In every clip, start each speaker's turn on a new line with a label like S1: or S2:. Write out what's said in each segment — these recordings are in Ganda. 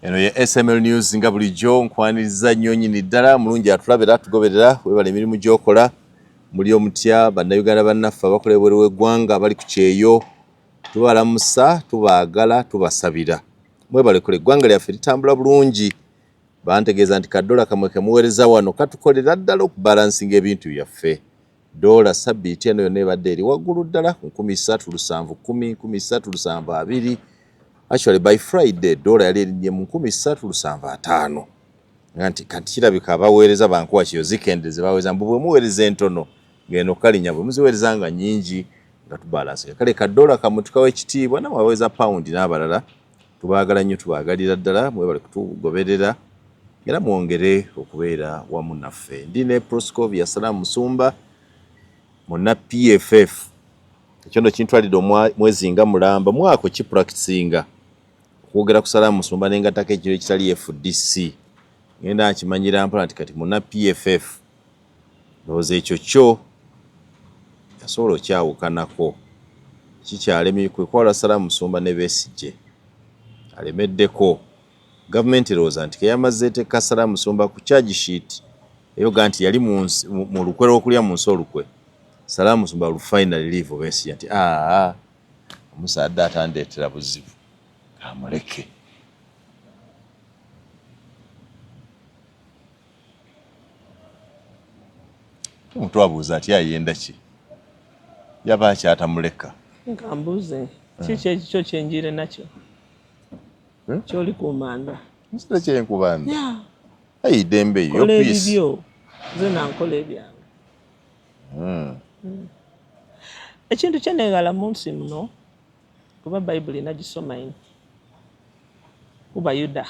S1: Eno ye SML News nga bulijjo nkwaniriza nnyo nnyini ddala mulungi atulabira tugoberera webala emirimu gy'okola muli omutya bannayuganda bannaffe abakola ebweru w'eggwanga bali ku kyeyo tubalamusa tubaagala tubasabira mwebale kola eggwanga lyaffe litambula bulungi bantegeeza nti kadola kamwe kemuweereza wano katukolera ddala okubalansinga ebintu byaffe dola sabbiiti eno yonna ebadde eri waggulu ddala ku 3,710 3,720 actually by Friday dola yali erinye mu 3,750 nganti kati kirabika abaweereza bankuwa kiyo zikendeze baweza mbu bwe muweereza entono ngeno kalinya bwe muziweereza nga nnyingi nga tubalansinga kale kadola kamwe tukawa ekitiibwa n'abaweereza paundi n'abalala tubaagala nnyo tubaagalira ddala mwebale kutugoberera era mwongere okubeera wamu naffe ndi ne Proscovia Salaam Musumba muna PFF ekyondo kintwalidde mwezi nga mulamba mwako kipracticinga okwogera ku Salaam Musumba nengatako ekiro ekitali FDC ngenda nkimanyira mpola nti kati muna PFF ndowooza ekyo kyo yasobola okyawukanako kikyalemye kwekwala Salaam Musumba ne Besigye alemeddeko gavumenti erowooza nti keyamaze eteeka Salaam Musumba ku charge sheet eyoga nti yali mu lukwe lw'okulya mu nsi olukwe Salaam Musumba lufinally leave Besigye nti omusaadde atandeetera buzibu amuleke omuntu abuuza ati ayenda ki yaba akyatamuleka
S2: nkambuuze kiki ekikyo kyenjire nakyo kyoli ku manda
S1: nsira kyenkubanda ayidembe yo peace
S2: nze nankola ebyange ekintu kyenegala mu nsi muno kuba bayibuli nagisoma ino kuba Yuda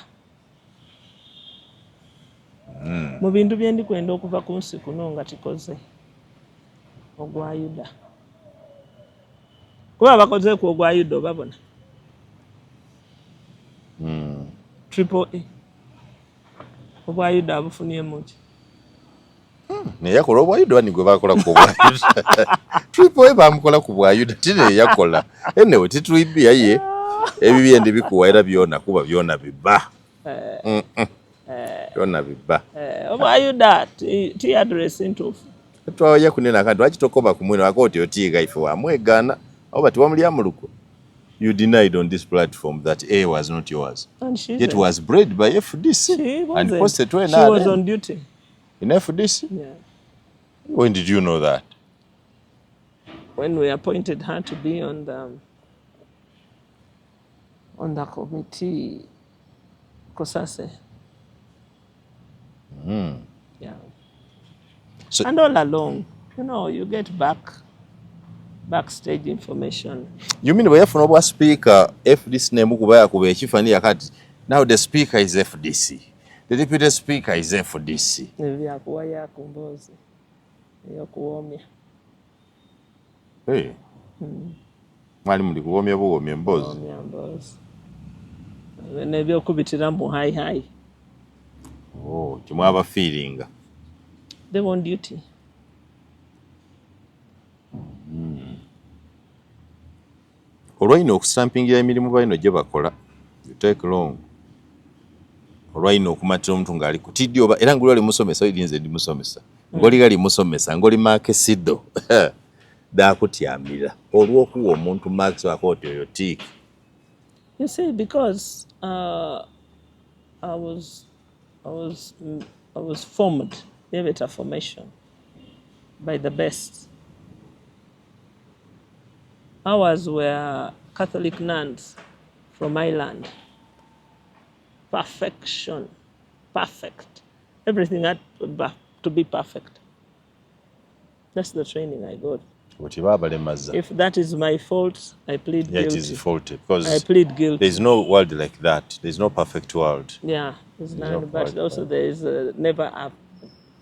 S2: mu bintu bye ndikwenda okuva ku nsi kuno nga kikoze ogwa Yuda kuba bakoze ku ogwa Yuda obabona Triple A ogwa Yuda abufuniyemu ki
S1: naye yakola obwa Yuda bani gwe bakola ku obwa Yuda Triple A bamukola ku bwa Yuda tine yakola enewe titwibiya ye ebibye ndi bikuwa era byona kuba byona biba byona biba
S2: obwa Yuda ti address into
S1: twaye kunena kandi wakitokoba ku mwino akoti otiiga ife wamwegana oba bati wamulya muluko. You denied on this platform that A was not yours.
S2: And
S1: it was bred by FDC.
S2: She wasn't.
S1: And posted to
S2: She was on duty.
S1: In FDC?
S2: Yeah.
S1: When did you know that?
S2: When we appointed her to be on the committee, Kosase. Yeah. So, and all along, you get backstage information.
S1: You mean we have no speaker FDC name kubaya kuba ekifani yakati now the speaker is FDC. The deputy speaker is FDC.
S2: Nevya kuwa ya kumbozi. Ya kuomya.
S1: Hey. Mwali muli kuomya buomya mbozi.
S2: Kuomya mbozi. Nevya kubitira mu high.
S1: Oh, kimwaba feeling.
S2: They were on duty.
S1: Olwayina okustampingira emirimu balino gye bakola you take long olwayina okumatira omuntu ng'ali kutiddi oba era ng'oli ali musomesa oyirinze ndi musomesa ng'oli gali musomesa ng'oli maakesido daakutyamira olw'okuwa omuntu maakisi wakooti oyo tiiki.
S2: You see, because I was formed, better formation by the best. Ours were Catholic nuns from Ireland. Perfection. Perfect. Everything had to be perfect. That's the training I got. If that is my fault, I plead guilty.
S1: Yeah, it is faulty because
S2: I plead guilty.
S1: There is no world like that. There is no perfect world.
S2: Yeah, there's none, but also there is never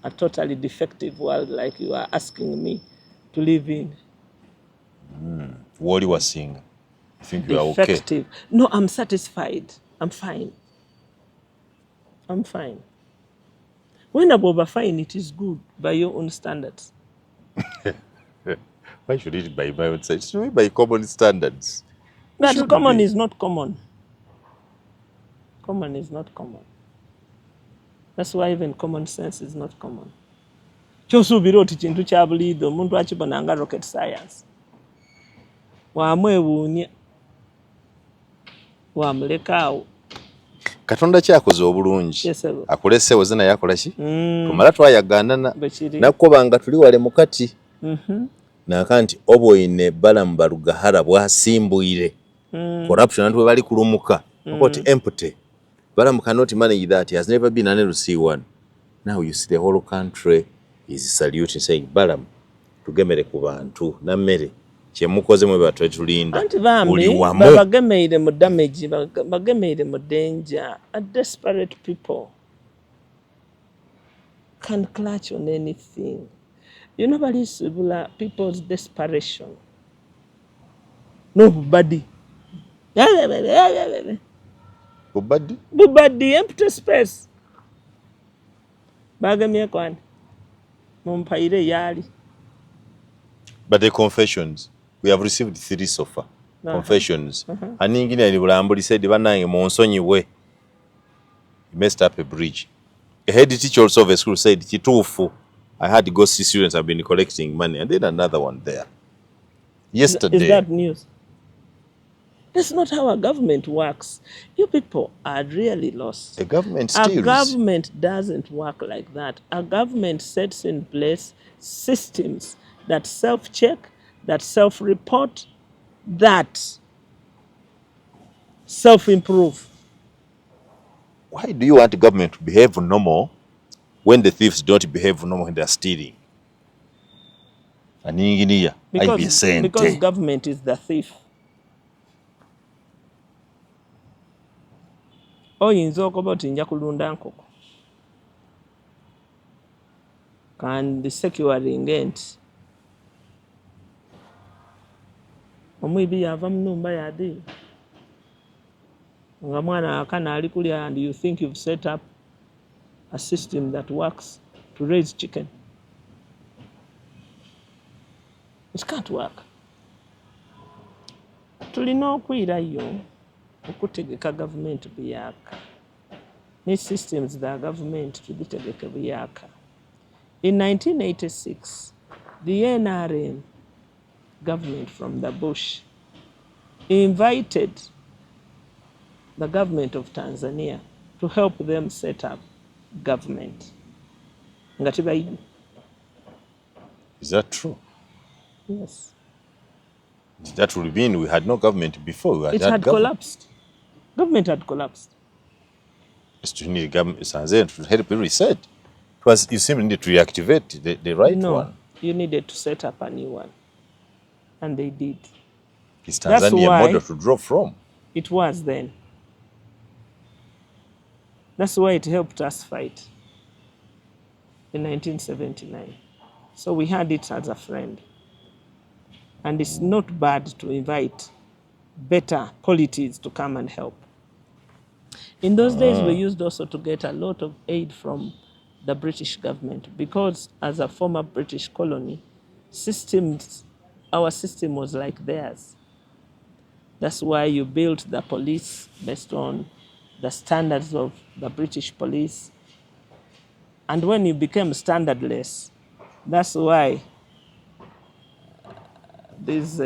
S2: a totally defective world like you are asking me to live in.
S1: What you were saying, I think you are okay.
S2: Defective. No, I'm satisfied. I'm fine. I'm fine. When I'm over fine, it is good by your own standards.
S1: Why should it be by my own standards? It should be by common standards.
S2: But common is not common. Common is not common. That's why even common sense is not common. Kyosuubira oti kintu kya buliido omuntu akibona nga rocket science. Wamwewuunya. Wamulekaawo.
S1: Katonda kyakoze obulungi.
S2: Yes,
S1: akuleseewo ze naye akola ki? Tumala twayagaanana. Nakkoba nga tuli wale mu kati. Naaka nti oba oyina ebbala mu balugahara bw'asimbuire. Corruption abantu bwe bali kulumuka. Oti empty. Balamu cannot manage that. He has never been unable to see one. Now you see the whole country is saluting, saying, Balam, tugemere ku bantu na mmere kyemukoze mwe batwetulinda
S2: buli wamu bagemeire mu damage bagemeire mu danger. A desperate people can clutch on anything. You know what is people's desperation? Nobody. Bubadi empty space. Bagemye kwani mumpaire yali.
S1: But the confessions, we have received 3 so far. Confessions. Aningine ni bulambuli said banange monsonyiwe. He messed up a bridge. A head teacher also of a school said kituufu. I had to go see students have been collecting money, and then another one there. Yesterday.
S2: Is that news? That's not how a government works. You people are really lost.
S1: A government steals.
S2: A government doesn't work like that. A government sets in place systems that self-check, that self-report, that self-improve.
S1: Why do you want the government to behave normal when the thieves don't behave normal when they're stealing?
S2: Because government is the thief. Oyinza okuba oti nja kulunda nkoko kandi securinge nti omwibi yava mu nnumba yadi nga mwana akana ali kulya, and you think you've set up a system that works to raise chicken. It can't work. Tulina okwirayo okutegeka government buyaka. Ni systems that government tubitegeke buyaka. In 1986, the NRM government from the Bush invited the government of Tanzania to help them set up government.
S1: Is that true?
S2: Yes.
S1: That would mean we had no government before.
S2: It had collapsed. Government had collapsed.
S1: You need government to help you reset. It was, you simply need to reactivate the right one.
S2: No, you needed to set up a new one. And they did.
S1: Is Tanzania a model to draw from?
S2: It was then. That's why it helped us fight in 1979. So we had it as a friend. And it's not bad to invite better polities to come and help. In those days, we used also to get a lot of aid from the British government because as a former British colony, our system was like theirs. That's why you built the police based on the standards of the British police. And when you became standardless, that's why these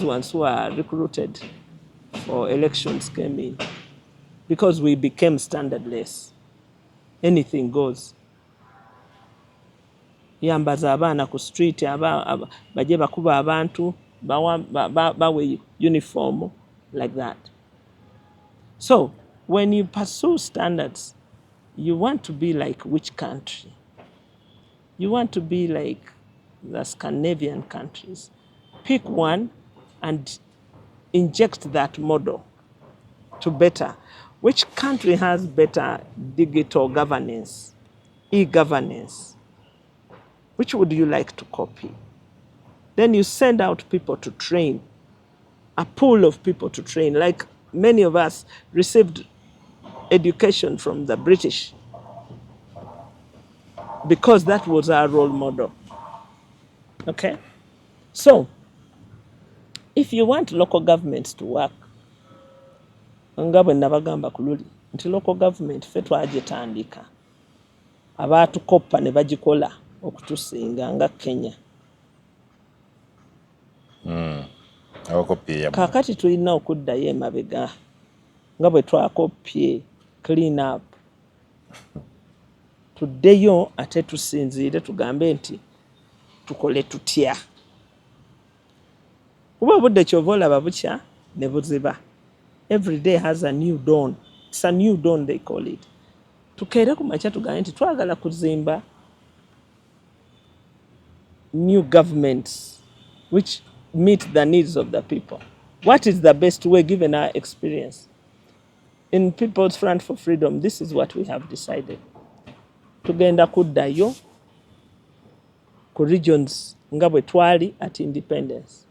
S2: ones who are recruited for elections came in. Because we became standardless. Anything goes. Yambaza abaana ku street baje bakuba abantu bawe uniform like that. So when you pursue standards, you want to be like which country? You want to be like the Scandinavian countries. Pick one and inject that model to better. Which country has better digital governance, e-governance? Which would you like to copy? Then you send out people to train, a pool of people to train. Like many of us received education from the British because that was our role model. Okay? So, if you want local governments to work, nga bwe nabagamba ku luli nti local government ffe twagitandika abaatukoppa ne bagikola okutusinga nga Kenya. Kaakati tulina okuddayo emabega nga bwe twakoppye clean up. Tuddeyo ate tusinziire tugambe nti tukole tutya. Kuba obudde kyova olaba bukya ne buziba. Every day has a new dawn. It's a new dawn they call it. Tukeere ku makya tugambe nti twagala kuzimba new governments which meet the needs of the people. What is the best way given our experience? In People's Front for Freedom, this is what we have decided. Tugenda kuddayo ku regions nga bwe twali at independence.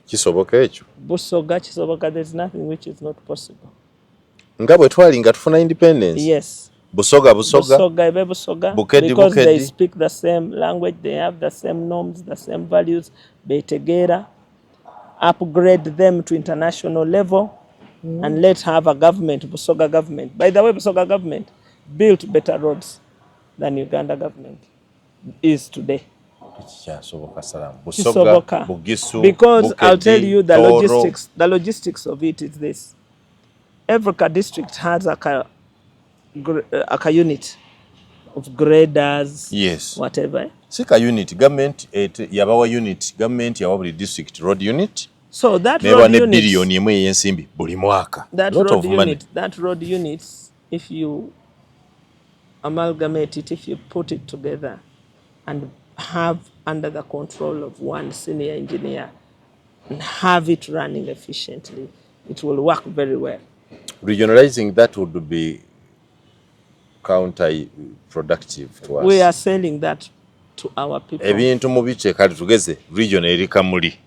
S1: Kisoboka ekyo?
S2: Busoga kisoboka, there's nothing which is not possible.
S1: Nga bwe twali nga tufuna independence?
S2: Yes.
S1: Busoga
S2: ebe Busoga,
S1: Bukedi,
S2: because
S1: Bukedi.
S2: They speak the same language, they have the same norms, the same values. Betegera, upgrade them to international level, and let's have a government, Busoga government. By the way, Busoga government built better roads than Uganda government is today.
S1: Busoga, Bugisu,
S2: because
S1: Bukedi,
S2: I'll tell you the
S1: Toro.
S2: logistics. The logistics of it is this: every district has a unit of graders,
S1: yes,
S2: whatever.
S1: Sika unit government yabawa unit government yawa buli district road unit.
S2: So that
S1: road
S2: road
S1: unit
S2: billion
S1: emu eyensimbi buli mwaka.
S2: That road units, if you amalgamate it, if you put it together and have under the control of one senior engineer and have it running efficiently, it will work very well.
S1: Regionalizing that would be counterproductive to us.
S2: We are selling that to our people.
S1: Ebintu mu bice kati tugeze region erika muli.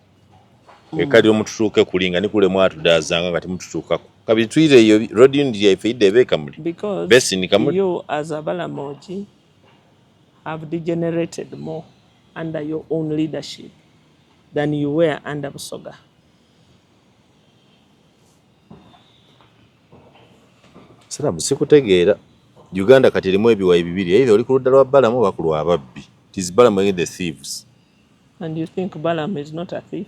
S1: Ekali omututuuke kulinga ni kule mwatu dazanga ngati mututuukako. Kabiri tuire iyo road unit yaife idebe kamuli.
S2: Because you as a Balamoji have degenerated more under your own leadership than you were under Busoga.
S1: Salamu sikutegeera. Uganda kati erimu ebiwayi bibiri, either oli ku ludda lwa Balamu oba ku lwa ababbi. It is Balamu against the thieves.
S2: And you think Balaam is not a thief?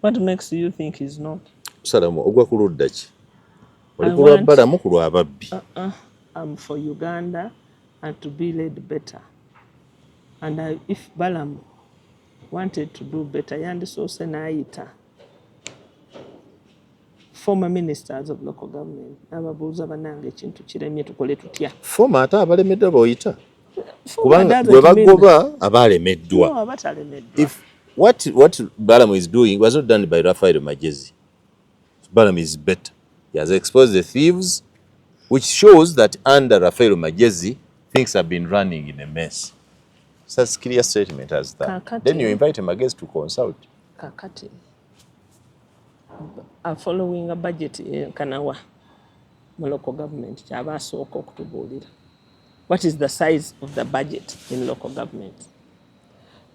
S2: What makes you think he's not?
S1: Salamu ogwa ku ludda ki? Oli ku lwa Balamu ku lwa ababbi.
S2: I'm for Uganda and to be led better. And if Balaam wanted to do better, yandisoose n'ayita former ministers of local government ababuuza bannange ekintu kiremye tukole tutya.
S1: Former ate abalemeddwa boyita. Kubanga bwe bagoba abalemeddwa.
S2: No, abatalemeddwa.
S1: If what Balaam is doing was not done by Raphael Magezi. Balaam is better. He has exposed the thieves, which shows that under Raphael Magezi, things have been running in a mess. Such clear statement as that.
S2: Kakati.
S1: Then you invite Magezi to consult.
S2: Kakati. Following a budget kanawa mu local government kyabasooka okutubuulira. What is the size of the budget in local government?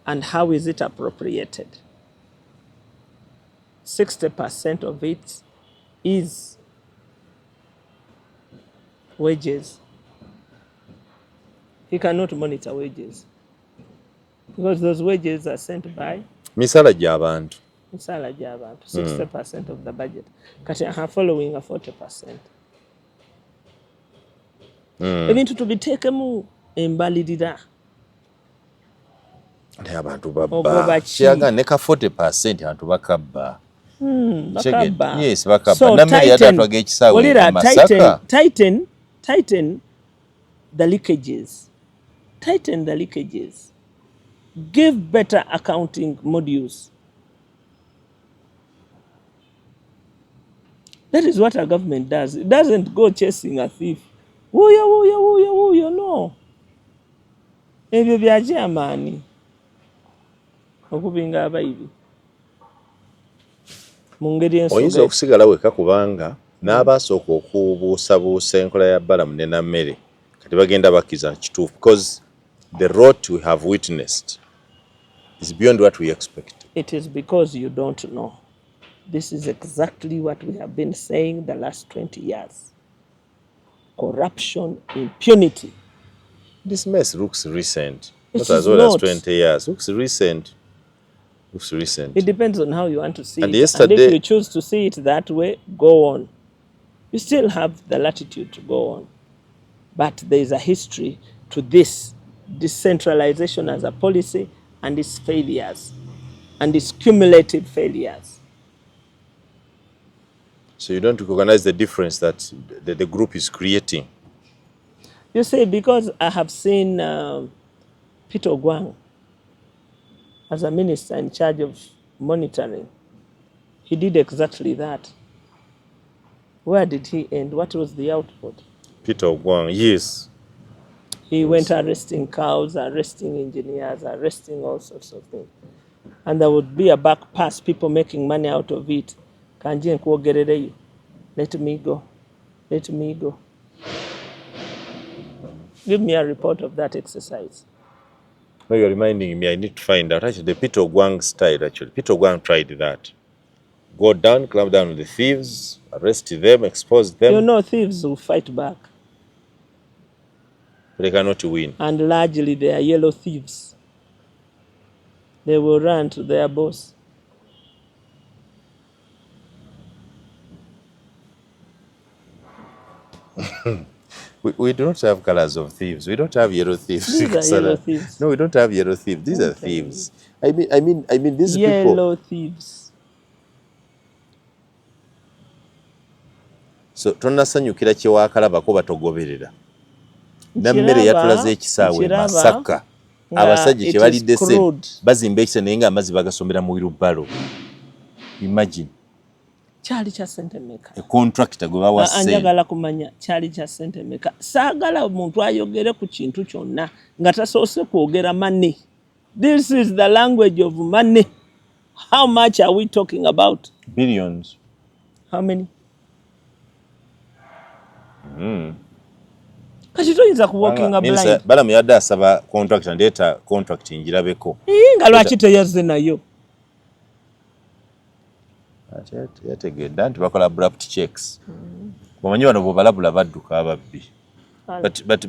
S2: And how is it appropriated? 60% of it is wages. He cannot monitor wages because those wages are sent by
S1: Misala gy'abantu.
S2: 60% of the budget. Kati following a 40%. Ebintu tubiteekemu embalirira.
S1: Ate abantu babba. Kiyaga ne ka 40% abantu bakabba.
S2: Bakabba.
S1: Yes, bakabba.
S2: So
S1: Nammere yatatwaga ekisaawe e Masaka.
S2: Tighten the leakages. Tighten the leakages. Give better accounting modules. That is what a government does. It doesn't go chasing a thief. Wooya, no. Ebyo byakyamaani. Okubinga abayibi. Mu ngeri ensoga.
S1: Oyinza okusigala weka kubanga n'abasooka okubuusabuusa enkola ya Balamu ne Nammere kati bagenda bakiza kituufu because the rot we have witnessed is beyond what we expect.
S2: It is because you don't know. This is exactly what we have been saying the last 20 years. Corruption, impunity.
S1: This mess looks recent.
S2: It
S1: Not as
S2: is
S1: old as
S2: not.
S1: 20 years. Looks recent. Looks recent.
S2: It depends on how you want to see
S1: And
S2: it.
S1: yesterday-
S2: And if you choose to see it that way, go on. You still have the latitude to go on. But there is a history to this decentralization as a policy and its failures and its cumulative failures.
S1: So you don't recognize the difference that the group is creating.
S2: You see, because I have seen Peter Ogwang as a minister in charge of monitoring, he did exactly that. Where did he end? What was the output?
S1: Peter Ogwang, yes.
S2: He went arresting cows, arresting engineers, arresting all sorts of things. And there would be a back pass, people making money out of it. Kanji nkwogerereyo. Let me go. Let me go. Give me a report of that exercise.
S1: No, you're reminding me, I need to find out. Actually, the Peter Ogwang style, actually. Peter Ogwang tried that. Go down, clamp down on the thieves, arrest them, expose them.
S2: You know, thieves will fight back.
S1: But they cannot win.
S2: And largely they are yellow thieves. They will run to their boss.
S1: We do not have colors of thieves. We don't have yellow thieves.
S2: These are yellow thieves.
S1: No, we don't have yellow thieves. These are thieves. I mean, these people.
S2: Yellow thieves.
S1: So tonnasanyukira kyewakalabako batogoberera. Nammere yatulaze ekisaawe Masaka. Abasajja kye balidde ssente bazimba ekisa naye nga amazzi bagasomera mu wirubalo. Imagine.
S2: Kyali kya ssente mmeka?
S1: A contractor gwe bawa ssente.
S2: Anjagala kumanya kyali kya ssente mmeka. Saagala omuntu ayogere ku kintu kyonna nga tasoose kwogera money. This is the language of money. How much are we talking about?
S1: Billions.
S2: How many? Kati toyinza kuwalkinga blind.
S1: Balamu yadde asaba contractor ndeeta contract njirabeko.
S2: Nga lwaki teyazze nayo?
S1: Yategedda nti bakola abrupt checks. Bamanyi bano bw'obalabula badduka ababbi. But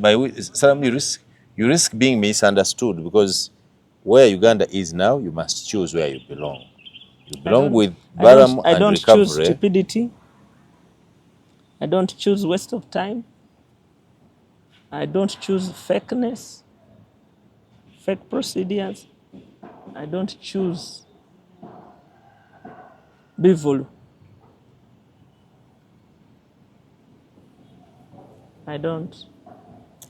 S1: Salam, you risk being misunderstood because where Uganda is now, you must choose where you belong. You belong with Baram and recovery.
S2: I don't choose stupidity. I don't choose waste of time. I don't choose fakeness, fake procedures. I don't choose bivulu. I don't.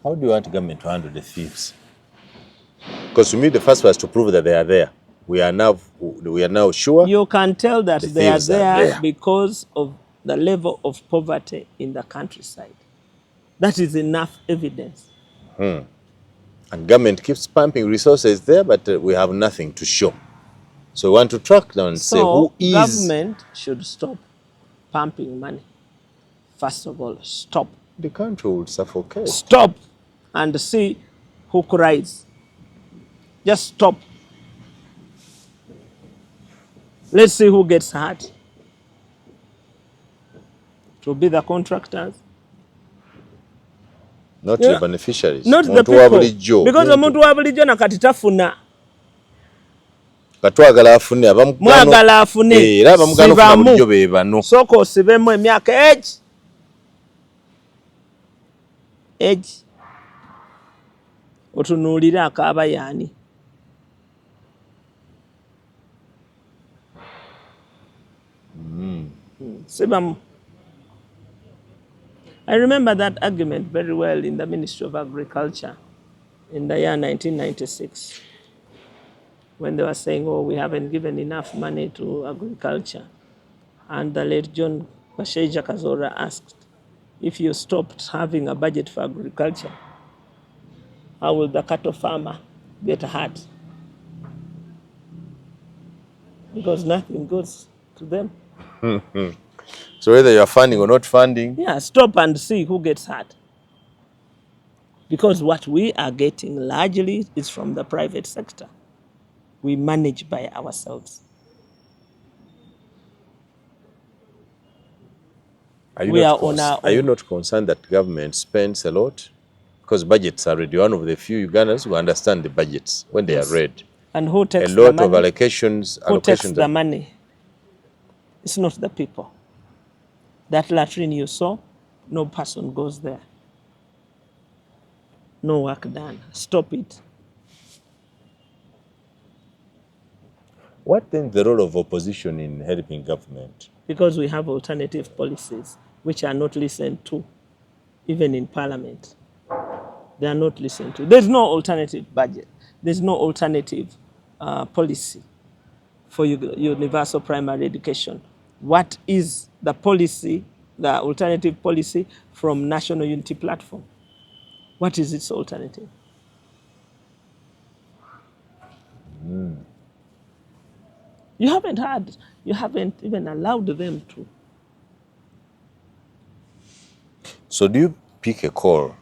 S1: How do you want government to handle the thieves? Because to me, the first was to prove that they are there. We are now sure.
S2: You can tell that they are
S1: thieves are
S2: there
S1: there.
S2: because of the level of poverty in the countryside. That is enough evidence.
S1: And government keeps pumping resources there, but we have nothing to show. So we want to track down and say who is.
S2: Government should stop pumping money. First of all, stop.
S1: The country will suffocate.
S2: Stop and see who cries. Just stop. Let's see who gets hurt. It will be the contractors.
S1: Not the beneficiaries.
S2: Not the people. Because omuntu wa bulijjo nakati tafuna.
S1: Katwagala afune abamu.
S2: Mwagala afune.
S1: Era abamugano kufuna bulijjo be bano.
S2: Sooka osibemu emyaka egi. Otunuulire akaaba yaani. Sibamu. I remember that argument very well in the Ministry of Agriculture in the year 1996 when they were saying, oh, we haven't given enough money to agriculture. And the late John Basheja Kazora asked, if you stopped having a budget for agriculture, how will the cattle farmer get hurt? Because nothing goes to them.
S1: So whether you are funding or not funding.
S2: Yeah, stop and see who gets hurt. Because what we are getting largely is from the private sector. We manage by ourselves.
S1: Are you not concerned that government spends a lot? Because budgets are read. You're one of the few Ugandans who understand the budgets when they are read.
S2: And who takes
S1: a lot
S2: the money?
S1: of allocations.
S2: Who takes the money? It's not the people. That latrine you saw, no person goes there. No work done. Stop it.
S1: What then the role of opposition in helping government?
S2: Because we have alternative policies which are not listened to, even in parliament. They are not listened to. There's no alternative budget. There's no alternative policy for universal primary education. What is the policy, the alternative policy from National Unity Platform? What is its alternative? You haven't even allowed them to.
S1: So do you pick a call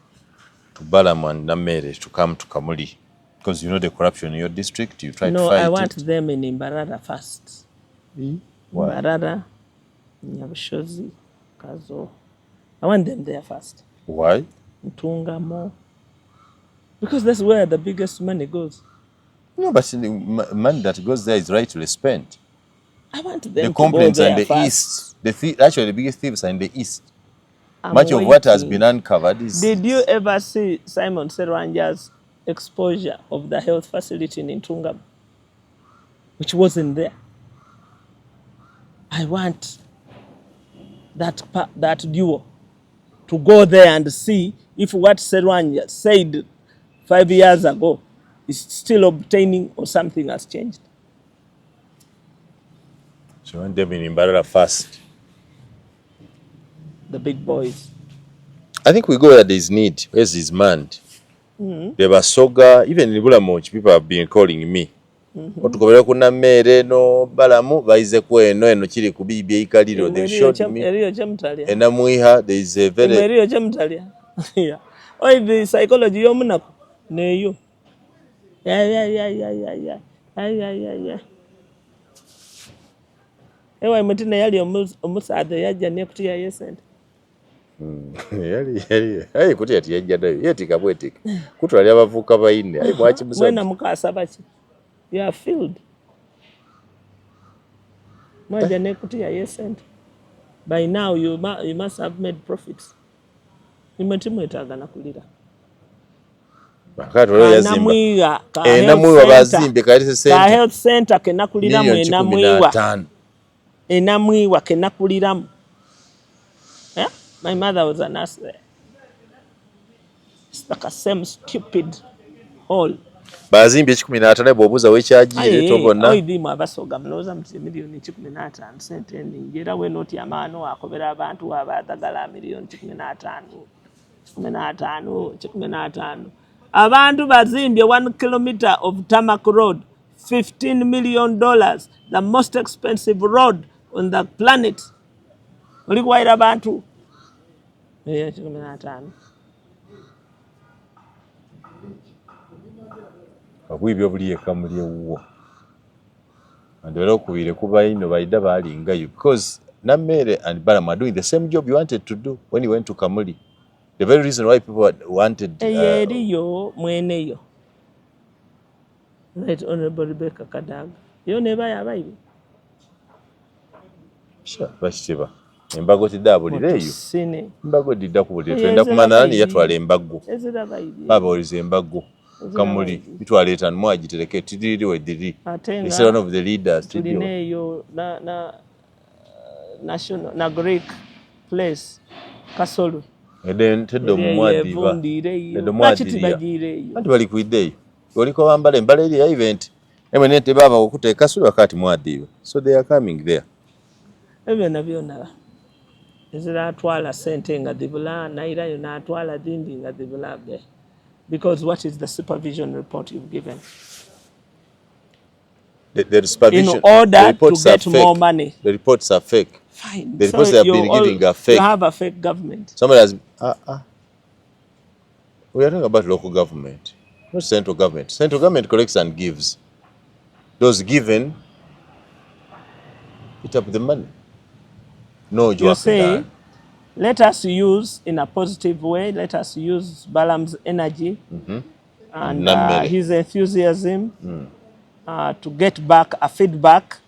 S1: to Balamu and Namere to come to Kamuli? Because you know the corruption in your district, you try to fight it?
S2: No, I want them in Imbarara first.
S1: Why?
S2: Imbarara, Nyabushozi, Kazo. I want them there first.
S1: Why?
S2: Ntungamo. Because that's where the biggest money goes.
S1: No, but the money that goes there is rightly spent.
S2: I want them
S1: The
S2: to
S1: complaints
S2: go
S1: are in
S2: there
S1: the
S2: first.
S1: east. Actually, the biggest thieves are in the east.
S2: I'm
S1: Much of what has
S2: waiting.
S1: been uncovered is...
S2: Did you ever see Simon Serwanja's exposure of the health facility in Ntungamo, which wasn't there? I want that duo to go there and see if what Serwanja said 5 years ago is still obtaining or something has changed.
S1: So you want them in Imbarara first?
S2: The big boys.
S1: I think we go where there is need, where there is demand. There was Soga, even in Bulamoch, people have been calling me. Otukobera kuna mere no Balamu baize ku eno kiri ku bibye ikaliro. They showed me. Enamuiha, there is a very...
S2: Eriyo chemutalia. Yeah. Oh, the psychology yomunako. Neyo. Yeah. Ewa mutina yali omusaade yajja ne kutiya yesente.
S1: Yali kuti ati yajja nayo yetika bwetika kutwali abavuka bayine ayi mwachi Musumba
S2: Mwena mukasa baki you are filled mwaja ne kutiya yesente. By now you must have made profits. Imwetimwetaga nakulira
S1: Namwiwa bazimbe kalise sente
S2: ka health center kenakuliramu enamwiwa kenakuliramu. Yeah? My mother was a nurse there. It's like a same stupid hole.
S1: Bazimbe 15 bwobuza wekyagire tobona.
S2: Oidimu abasoga mloza mti milioni 15 sente njera we noti amano akobera abantu abadagala milioni 15. Abantu bazimbye 1 kilometer of tarmac road, $15 million, the most expensive road on the planet. Olikuwaira abantu 15.
S1: Abwibyo buli ekamuli ewuwo. And they okubire kuba ino baida balinga you because Namere and Balamu are doing the same job you wanted to do when you went to Kamuli. The very reason why people wanted
S2: eriyo mweneyo. Right Honorable Rebecca Kadaga. Yo neba yabayibi.
S1: Sure, bashitiba. Embago tidabulire yo.
S2: Sine.
S1: Embago didda kubulire. Twenda kumana nani yatwala embago.
S2: Ezira bayibi.
S1: Baba olize embago. Kamuli bitwala etanu mwagitereke tidiri we diri. It's one of the leaders
S2: studio. Tulineyo na national na Greek place Kasolo.
S1: Eden tedo mwadiva. Tedo mwadiva. Anti bali kuideyo. Waliko bambale embale eri ya event. Emenete baba okuta Kasolo wakati mwadiva. So they are coming there.
S2: Ebyo byonna. Ezira atwala sente nga dibula naira yo na atwala dindi nga dibula be. Because what is the supervision report you've given?
S1: The supervision,
S2: in order to get more money.
S1: The reports are fake.
S2: Fine.
S1: The reports they have been giving are fake.
S2: You have a fake government.
S1: Somebody has... We are talking about local government, not central government. Central government collects and gives. Those given, eat up the money. No
S2: You
S1: job
S2: say,
S1: done.
S2: let us use in a positive way, let us use Balaam's energy and his enthusiasm to get back a feedback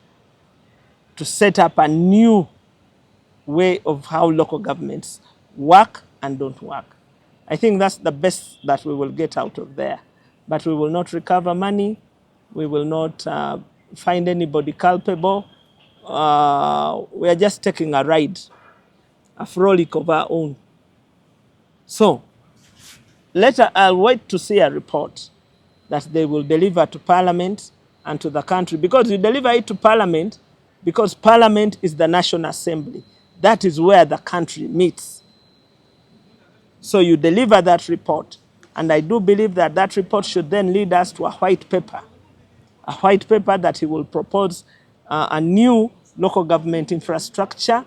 S2: to set up a new way of how local governments work and don't work. I think that's the best that we will get out of there. But we will not recover money. We will not find anybody culpable. We are just taking a ride, a frolic of our own. So I'll wait to see a report that they will deliver to Parliament and to the country, because you deliver it to Parliament because Parliament is the National Assembly. That is where the country meets. So you deliver that report, and I do believe that that report should then lead us to a white paper that he will propose a new local government infrastructure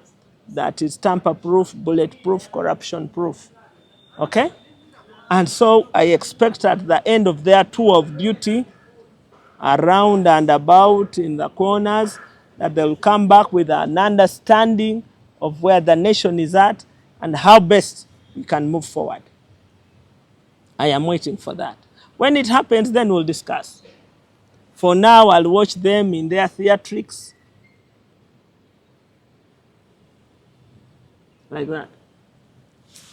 S2: that is tamper-proof, bulletproof, corruption-proof. Okay? And so I expect at the end of their tour of duty, around and about in the corners, that they'll come back with an understanding of where the nation is at and how best we can move forward. I am waiting for that. When it happens, then we'll discuss. For now, I'll watch them in their theatrics. Like that.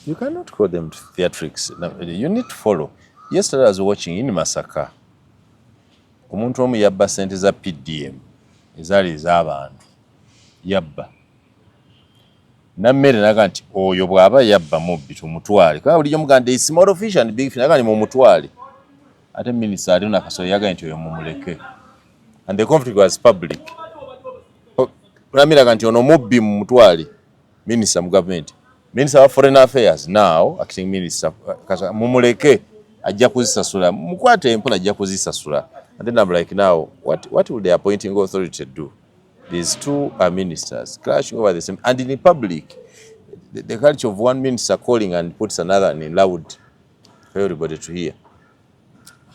S1: You cannot call them theatrics. You need to follow. Yesterday I was watching in Masaka. Omuntu omu yabba sente za PDM ezaali ez'abantu yabba. Nammere naga nti oyo bw'aba yabba mubbi tumutwale. Kuba bulijjo muganda small fish and big fish naga ni mumutwale. Ate minisita ali Nakasooli yagaye nti oyo mumuleke. And the conflict was public. Kulamiraga nti ono mubbi mumutwale. Minister mu government. Minister of Foreign Affairs now, acting minister, mumuleke ajja kuzisasula. Mukwate empola ajja kuzisasula. And then I'm like, now, what will the appointing authority do? These two are ministers clashing over the same, and in public, the culture of one minister calling and puts another in loud for everybody to hear.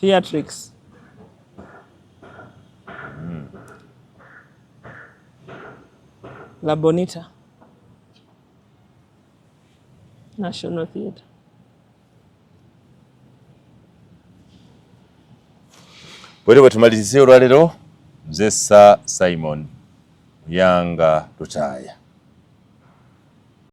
S2: Theatrics. La Bonita. National Theatre.
S1: Bwe tumalirize olwaleero, nze Simon Yanga Lutaaya.